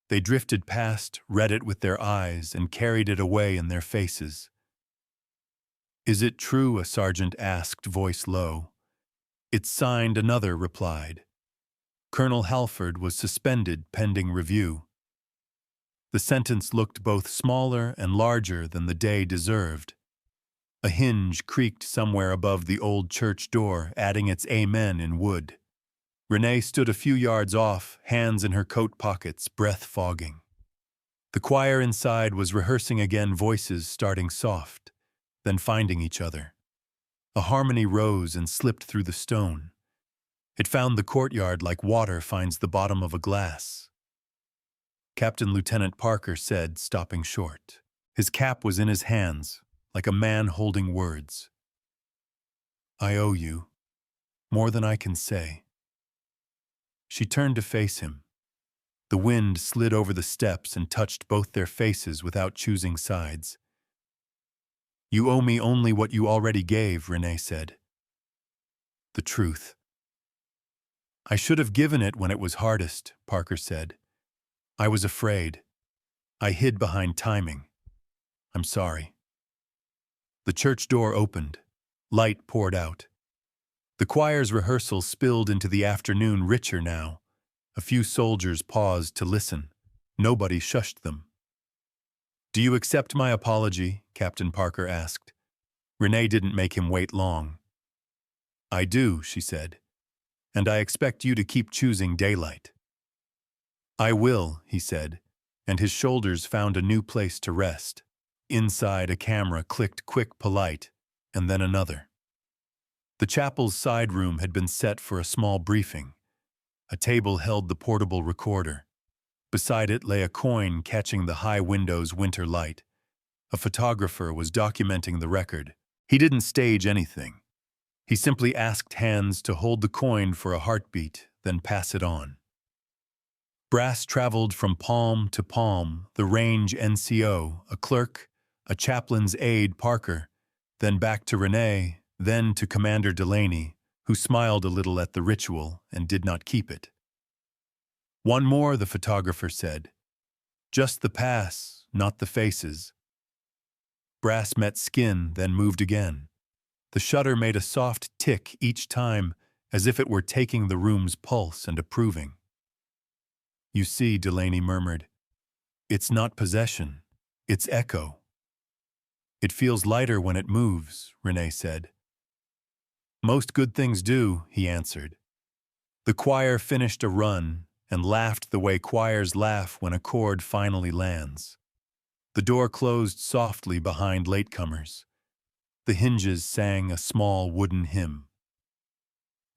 They drifted past, read it with their eyes, and carried it away in their faces. Is it true? A sergeant asked, voice low. It's signed, another replied. Colonel Halford was suspended pending review. The sentence looked both smaller and larger than the day deserved. A hinge creaked somewhere above the old church door, adding its amen in wood. Renee stood a few yards off, hands in her coat pockets, breath fogging. The choir inside was rehearsing again, voices starting soft, then finding each other. A harmony rose and slipped through the stone. It found the courtyard like water finds the bottom of a glass. Captain Lieutenant Parker said, stopping short. His cap was in his hands, like a man holding words. I owe you, more than I can say. She turned to face him. The wind slid over the steps and touched both their faces without choosing sides. You owe me only what you already gave, Renee said. The truth. I should have given it when it was hardest, Parker said. I was afraid. I hid behind timing. I'm sorry. The church door opened. Light poured out. The choir's rehearsal spilled into the afternoon, richer now. A few soldiers paused to listen. Nobody shushed them. Do you accept my apology? Captain Parker asked. Renee didn't make him wait long. I do, she said. And I expect you to keep choosing daylight. I will, he said, and his shoulders found a new place to rest. Inside, a camera clicked quick, polite, and then another. The chapel's side room had been set for a small briefing. A table held the portable recorder. Beside it lay a coin catching the high window's winter light. A photographer was documenting the record. He didn't stage anything. He simply asked hands to hold the coin for a heartbeat, then pass it on. Brass traveled from palm to palm, the range NCO, a clerk, a chaplain's aide, Parker, then back to Renee, then to Commander Delaney, who smiled a little at the ritual and did not keep it. One more, the photographer said. Just the pass, not the faces. Brass met skin, then moved again. The shutter made a soft tick each time, as if it were taking the room's pulse and approving. You see, Delaney murmured, it's not possession, it's echo. It feels lighter when it moves, Renee said. Most good things do, he answered. The choir finished a run and laughed the way choirs laugh when a chord finally lands. The door closed softly behind latecomers. The hinges sang a small wooden hymn.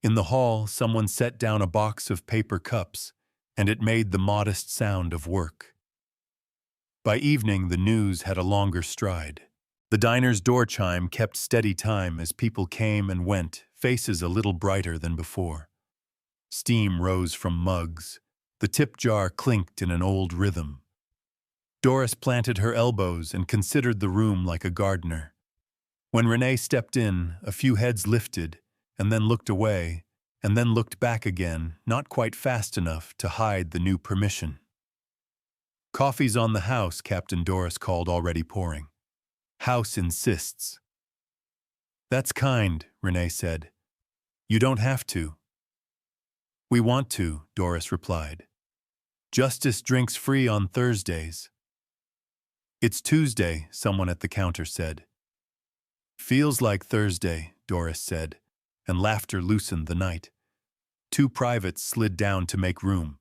In the hall, someone set down a box of paper cups, and it made the modest sound of work. By evening, the news had a longer stride. The diner's door chime kept steady time as people came and went, faces a little brighter than before. Steam rose from mugs. The tip jar clinked in an old rhythm. Doris planted her elbows and considered the room like a gardener. When Renee stepped in, a few heads lifted, and then looked away, and then looked back again, not quite fast enough to hide the new permission. Coffee's on the house, Captain Doris called, already pouring. House insists. That's kind, Renee said. You don't have to. We want to, Doris replied. Justice drinks free on Thursdays. It's Tuesday, someone at the counter said. Feels like Thursday, Doris said, and laughter loosened the night. Two privates slid down to make room.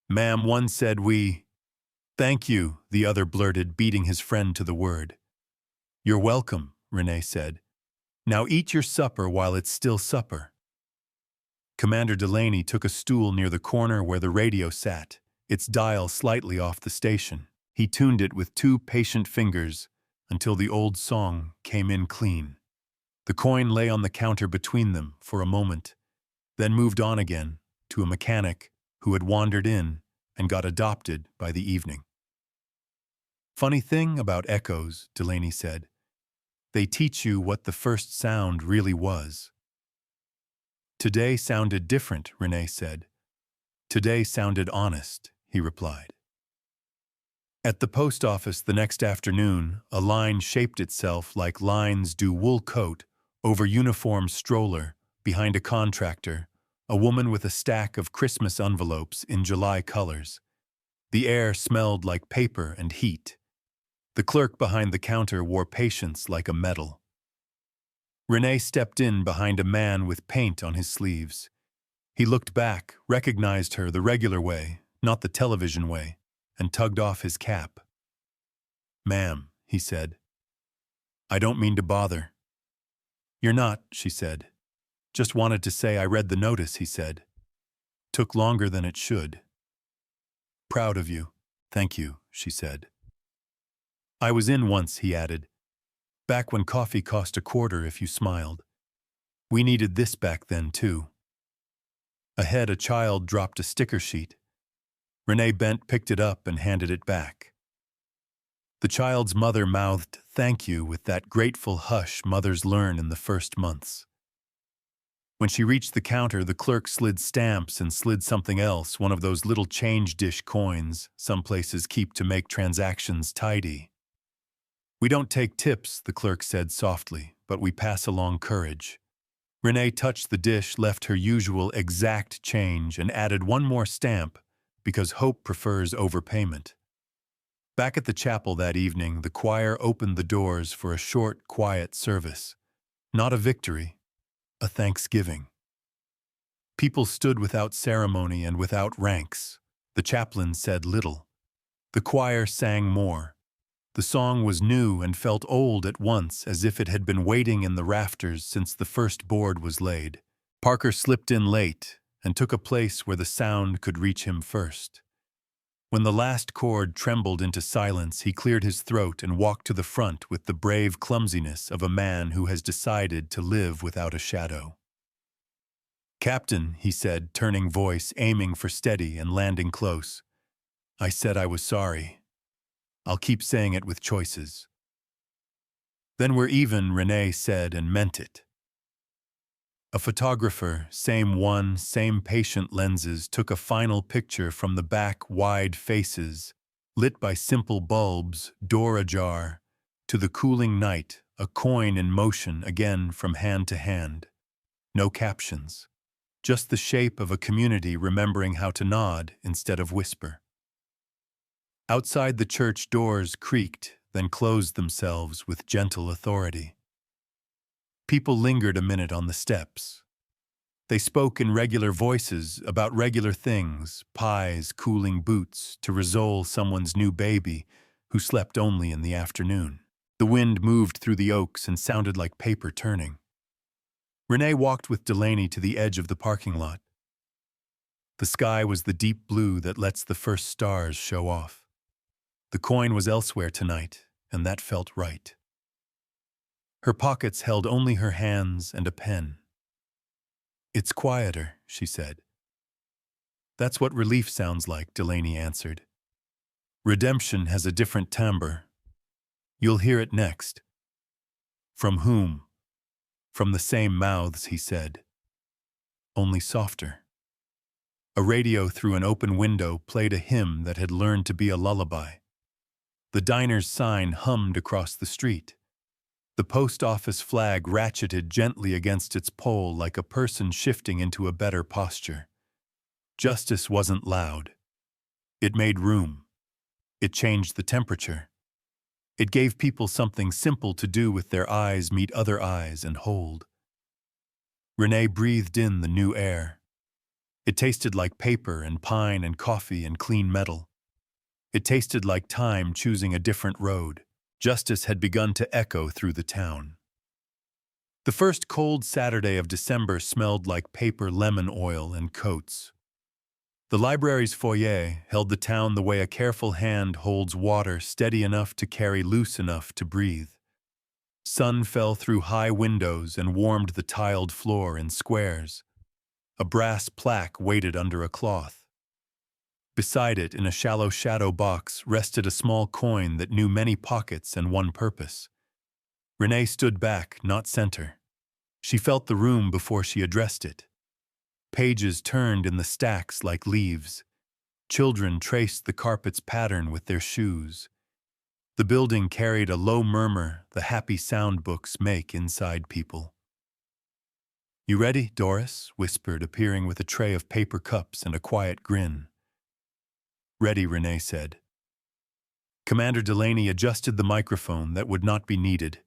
Ma'am, one said we... Thank you, the other blurted, beating his friend to the word. You're welcome, Renee said. Now eat your supper while it's still supper. Commander Delaney took a stool near the corner where the radio sat, its dial slightly off the station. He tuned it with two patient fingers until the old song came in clean. The coin lay on the counter between them for a moment, then moved on again to a mechanic who had wandered in and got adopted by the evening. Funny thing about echoes, Delaney said. They teach you what the first sound really was. Today sounded different, Renee said. Today sounded honest, he replied. At the post office the next afternoon, a line shaped itself like lines do wool coat over uniform stroller behind a contractor, a woman with a stack of Christmas envelopes in July colors. The air smelled like paper and heat. The clerk behind the counter wore patience like a medal. Renee stepped in behind a man with paint on his sleeves. He looked back, recognized her the regular way, not the television way, and tugged off his cap. Ma'am, he said. I don't mean to bother. You're not, she said. Just wanted to say I read the notice, he said. Took longer than it should. Proud of you. Thank you, she said. I was in once, he added. Back when coffee cost a quarter if you smiled. We needed this back then, too. Ahead, a child dropped a sticker sheet. Renee bent, picked it up, and handed it back. The child's mother mouthed thank you with that grateful hush mothers learn in the first months. When she reached the counter, the clerk slid stamps and slid something else, one of those little change dish coins some places keep to make transactions tidy. We don't take tips, the clerk said softly, but we pass along courage. Renee touched the dish, left her usual exact change, and added one more stamp because hope prefers overpayment. Back at the chapel that evening, the choir opened the doors for a short, quiet service. Not a victory, a thanksgiving. People stood without ceremony and without ranks. The chaplain said little. The choir sang more. The song was new and felt old at once, as if it had been waiting in the rafters since the first board was laid. Parker slipped in late and took a place where the sound could reach him first. When the last chord trembled into silence, he cleared his throat and walked to the front with the brave clumsiness of a man who has decided to live without a shadow. Captain, he said, turning voice, aiming for steady and landing close. I said I was sorry. I'll keep saying it with choices. Then we're even, Renee said, and meant it. A photographer, same one, same patient lenses, took a final picture from the back, wide faces, lit by simple bulbs, door ajar, to the cooling night, a coin in motion again from hand to hand. No captions, just the shape of a community remembering how to nod instead of whisper. Outside the church doors creaked, then closed themselves with gentle authority. People lingered a minute on the steps. They spoke in regular voices about regular things, pies, cooling boots, to Rizol, someone's new baby, who slept only in the afternoon. The wind moved through the oaks and sounded like paper turning. Renee walked with Delaney to the edge of the parking lot. The sky was the deep blue that lets the first stars show off. The coin was elsewhere tonight, and that felt right. Her pockets held only her hands and a pen. It's quieter, she said. That's what relief sounds like, Delaney answered. Redemption has a different timbre. You'll hear it next. From whom? From the same mouths, he said. Only softer. A radio through an open window played a hymn that had learned to be a lullaby. The diner's sign hummed across the street. The post office flag ratcheted gently against its pole like a person shifting into a better posture. Justice wasn't loud. It made room. It changed the temperature. It gave people something simple to do with their eyes meet other eyes and hold. Renee breathed in the new air. It tasted like paper and pine and coffee and clean metal. It tasted like time choosing a different road. Justice had begun to echo through the town. The first cold Saturday of December smelled like paper, lemon oil, and coats. The library's foyer held the town the way a careful hand holds water, steady enough to carry, loose enough to breathe. Sun fell through high windows and warmed the tiled floor in squares. A brass plaque waited under a cloth. Beside it, in a shallow shadow box, rested a small coin that knew many pockets and one purpose. Renee stood back, not center. She felt the room before she addressed it. Pages turned in the stacks like leaves. Children traced the carpet's pattern with their shoes. The building carried a low murmur the happy sound books make inside people. You ready, Doris? Whispered, appearing with a tray of paper cups and a quiet grin. Ready, Renee said. Commander Delaney adjusted the microphone that would not be needed.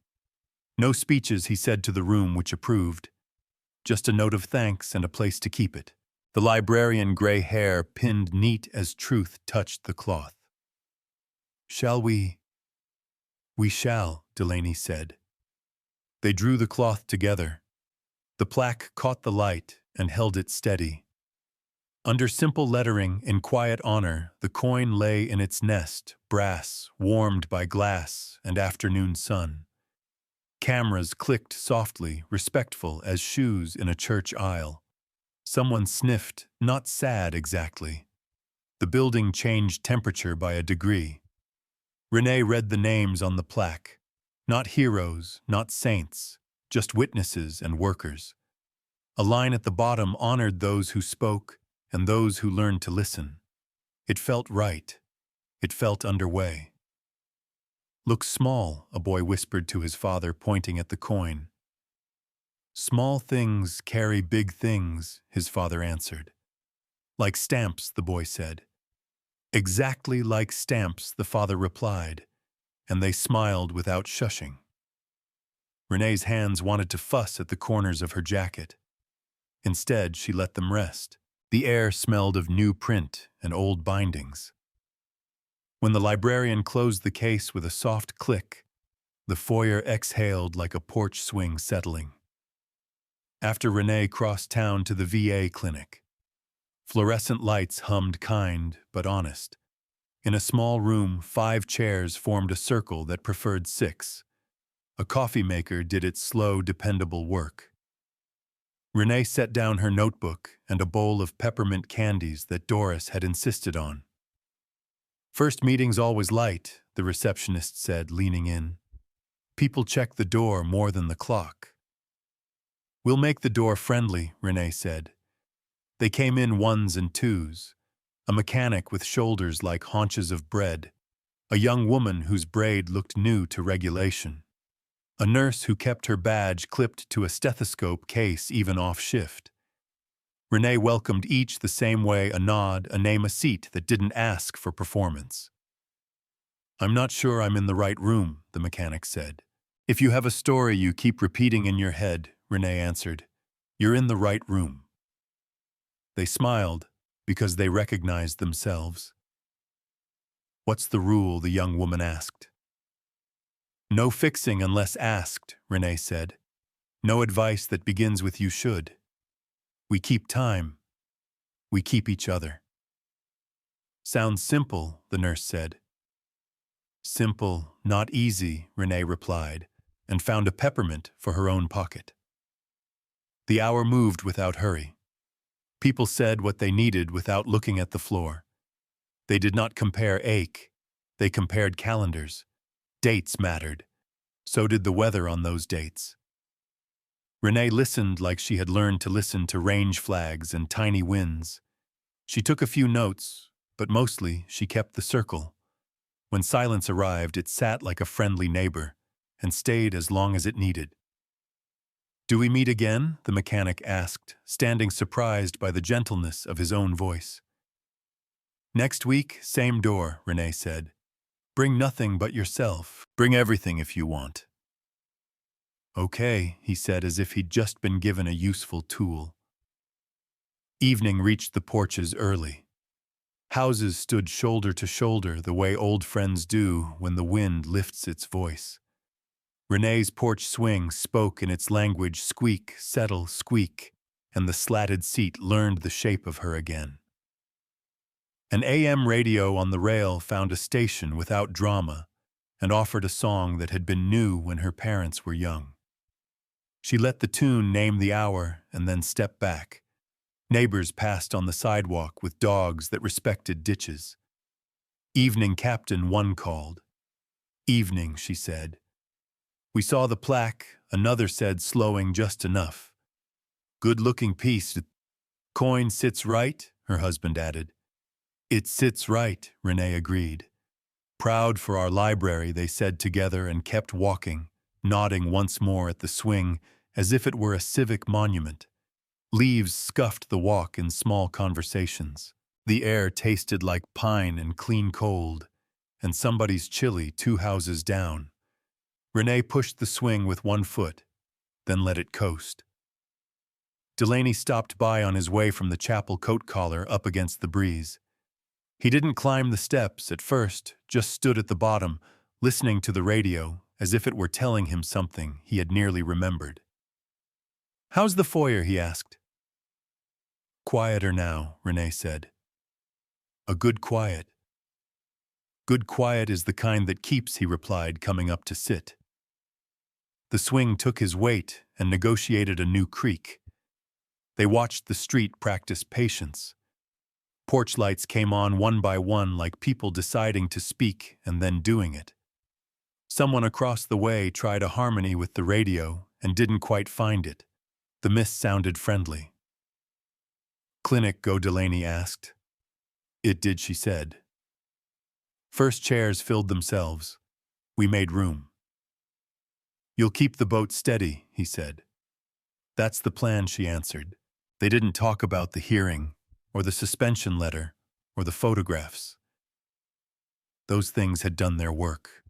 No speeches, he said to the room, which approved. Just a note of thanks and a place to keep it. The librarian, gray hair pinned neat as truth, touched the cloth. Shall we? We shall, Delaney said. They drew the cloth together. The plaque caught the light and held it steady. Under simple lettering, in quiet honor, the coin lay in its nest, brass, warmed by glass and afternoon sun. Cameras clicked softly, respectful as shoes in a church aisle. Someone sniffed, not sad exactly. The building changed temperature by a degree. Renee read the names on the plaque. Not heroes, not saints, just witnesses and workers. A line at the bottom honored those who spoke and those who learned to listen. It felt right. It felt underway. "Looks small," a boy whispered to his father, pointing at the coin. "Small things carry big things," his father answered. "Like stamps," the boy said. "Exactly like stamps," the father replied, and they smiled without shushing. Renee's hands wanted to fuss at the corners of her jacket. Instead, she let them rest. The air smelled of new print and old bindings. When the librarian closed the case with a soft click, the foyer exhaled like a porch swing settling. After Renee crossed town to the VA clinic, fluorescent lights hummed kind but honest. In a small room, 5 chairs formed a circle that preferred 6. A coffee maker did its slow, dependable work. Renee set down her notebook and a bowl of peppermint candies that Doris had insisted on. "First meeting's always light," the receptionist said, leaning in. "People check the door more than the clock." "We'll make the door friendly," Renee said. They came in 1s and 2s. A mechanic with shoulders like haunches of bread. A young woman whose braid looked new to regulation. A nurse who kept her badge clipped to a stethoscope case even off shift. Renee welcomed each the same way, a nod, a name, a seat that didn't ask for performance. "I'm not sure I'm in the right room," the mechanic said. "If you have a story you keep repeating in your head," Renee answered, "you're in the right room." They smiled because they recognized themselves. "What's the rule?" the young woman asked. "No fixing unless asked," Renee said. "No advice that begins with 'you should.' We keep time. We keep each other." "Sounds simple," the nurse said. "Simple, not easy," Renee replied, and found a peppermint for her own pocket. The hour moved without hurry. People said what they needed without looking at the floor. They did not compare ache. They compared calendars. Dates mattered. So did the weather on those dates. Renee listened like she had learned to listen to range flags and tiny winds. She took a few notes, but mostly she kept the circle. When silence arrived, it sat like a friendly neighbor and stayed as long as it needed. "Do we meet again?" the mechanic asked, standing surprised by the gentleness of his own voice. "Next week, same door," Renee said. "Bring nothing but yourself. Bring everything if you want." "Okay," he said as if he'd just been given a useful tool. Evening reached the porches early. Houses stood shoulder to shoulder the way old friends do when the wind lifts its voice. Renee's porch swing spoke in its language, squeak, settle, squeak, and the slatted seat learned the shape of her again. An AM radio on the rail found a station without drama and offered a song that had been new when her parents were young. She let the tune name the hour and then stepped back. Neighbors passed on the sidewalk with dogs that respected ditches. "Evening, Captain," one called. "Evening," she said. "We saw the plaque," another said, slowing just enough. "Good-looking piece. Coin sits right," her husband added. "It sits right," Renee agreed. "Proud for our library," they said together and kept walking, nodding once more at the swing as if it were a civic monument. Leaves scuffed the walk in small conversations. The air tasted like pine and clean cold, and somebody's chili 2 houses down. Renee pushed the swing with one foot, then let it coast. Delaney stopped by on his way from the chapel, coat collar up against the breeze. He didn't climb the steps at first, just stood at the bottom, listening to the radio as if it were telling him something he had nearly remembered. "How's the foyer?" he asked. Quieter now, Renee said. A good quiet. Good quiet is the kind that keeps, he replied, coming up to sit. The swing took his weight and negotiated a new creak. They watched the street practice patience. Porch lights came on one by one like people deciding to speak and then doing it. Someone across the way tried a harmony with the radio and didn't quite find it. The miss sounded friendly. Clinic go, Delaney asked. It did, she said. First chairs filled themselves. We made room. You'll keep the boat steady, he said. That's the plan, she answered. They didn't talk about the hearing, or the suspension letter, or the photographs. Those things had done their work.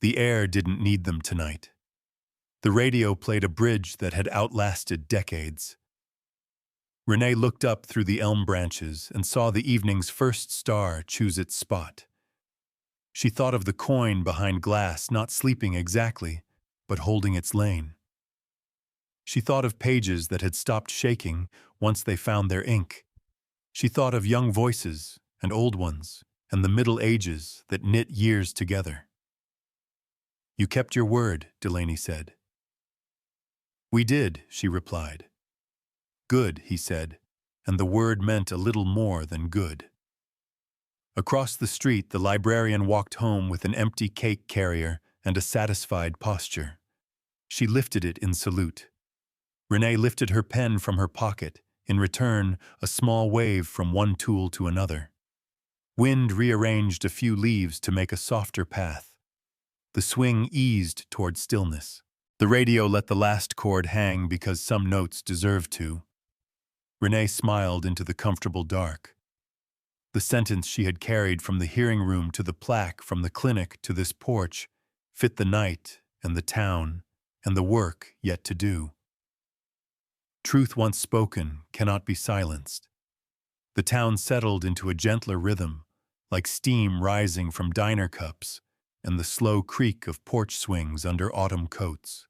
The air didn't need them tonight. The radio played a bridge that had outlasted decades. Renee looked up through the elm branches and saw the evening's first star choose its spot. She thought of the coin behind glass not sleeping exactly, but holding its lane. She thought of pages that had stopped shaking once they found their ink. She thought of young voices and old ones and the Middle Ages that knit years together. You kept your word, Delaney said. We did, she replied. Good, he said, and the word meant a little more than good. Across the street, the librarian walked home with an empty cake carrier and a satisfied posture. She lifted it in salute. Renee lifted her pen from her pocket, in return a small wave from one tool to another. Wind rearranged a few leaves to make a softer path. The swing eased toward stillness. The radio let the last chord hang because some notes deserved to. Renee smiled into the comfortable dark. The sentence she had carried from the hearing room to the plaque from the clinic to this porch fit the night and the town and the work yet to do. Truth once spoken cannot be silenced. The town settled into a gentler rhythm, like steam rising from diner cups and the slow creak of porch swings under autumn coats.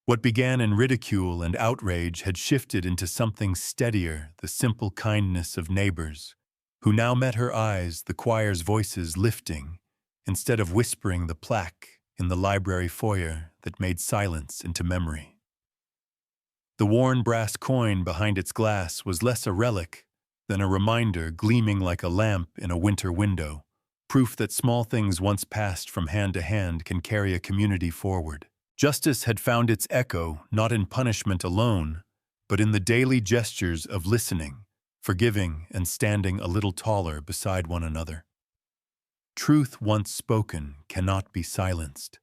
What began in ridicule and outrage had shifted into something steadier, the simple kindness of neighbors, who now met her eyes, the choir's voices lifting, instead of whispering the plaque in the library foyer that made silence into memory. The worn brass coin behind its glass was less a relic than a reminder gleaming like a lamp in a winter window, proof that small things once passed from hand to hand can carry a community forward. Justice had found its echo not in punishment alone, but in the daily gestures of listening, forgiving, and standing a little taller beside one another. Truth once spoken cannot be silenced.